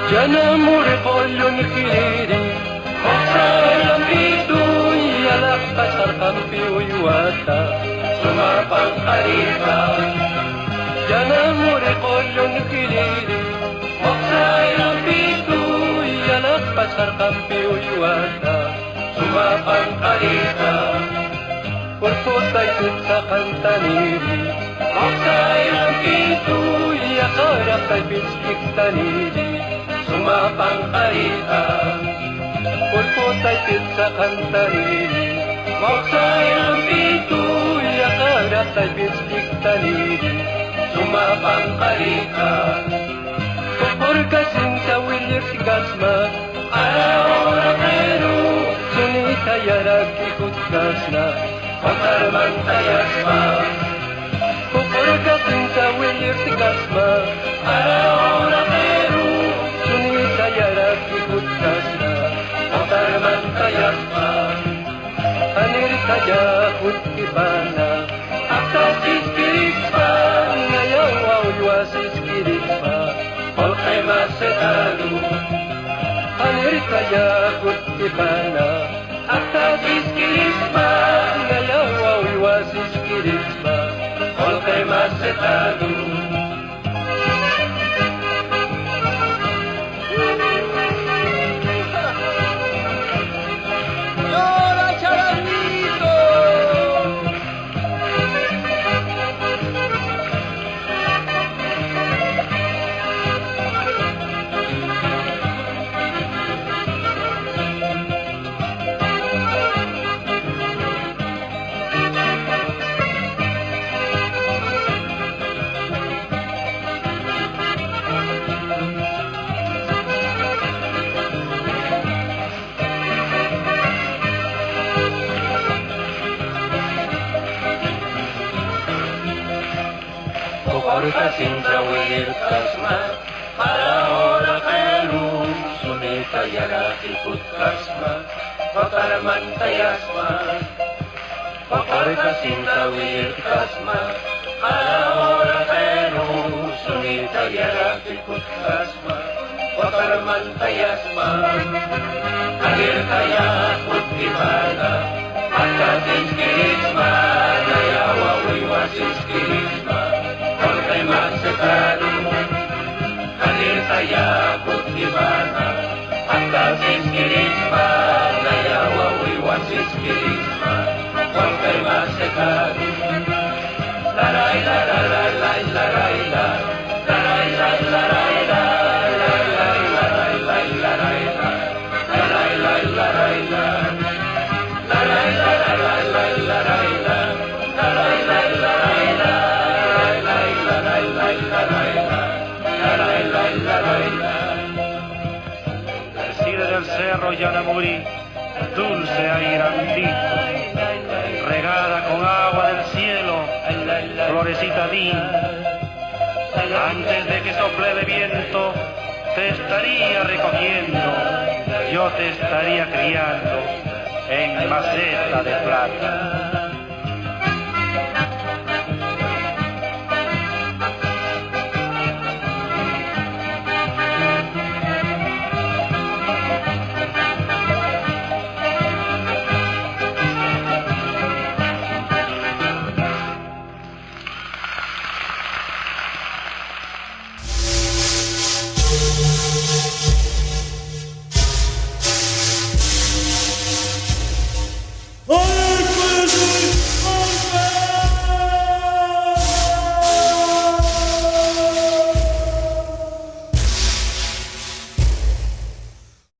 Janamuri polyon kiliri Moksalam ito'y alak pasar kampi uywata Sumapang karita Janamuri polyon kiliri Moksalam ito'y alak pasar kampi uywata Sumapang karita Purputay sa kantaniri Moksalam ito'y akarap kay pinsik taniri Sumapang karita Pulputay sa kantaniri Moksalam ito'y akarap kay pinsik taniri Sumapang karita Kukurkasin sa wilir si Gasma Ahora pero Sunita yarag ikut gasna Makarman tayasma Kukurkasin sa wilir si Gasma Ahora pero Sunita yarag ikut gasna Makarman tayasma Anir kaya kutipana Akas iskirikpa Ngayaw awiywas iskirikpa Olkay masetalu Anir kaya kutipana Akas iskirikpa Ngayaw awiywas iskirikpa Olkay masetalu Kukurkasin sa wilir kasma Para ora kairu Sunita yarak ikut kasma Pakarman tayasma Kukurkasin sa wilir kasma Para ora kairu Sunita yarak ikut kasma Pakarman tayasma Alir kaya kutibana Akatin kirisma Nayawa wiwasis kirisma Olkay masetalu Kalir kaya kutibana Akatin kirisma Nayawa wiwasis kirisma Olkay masetalu Laray laray laray laray laray Laray laray laray laray Laray laray laray laray Laray laray laray laray Laray laray laray laray Laray laray laray Decide del cerro Janamuri, dulce airandito, regada con agua del cielo, florecita linda. Antes de que sople de viento, te estaría recogiendo, yo te estaría criando en maceta de plata.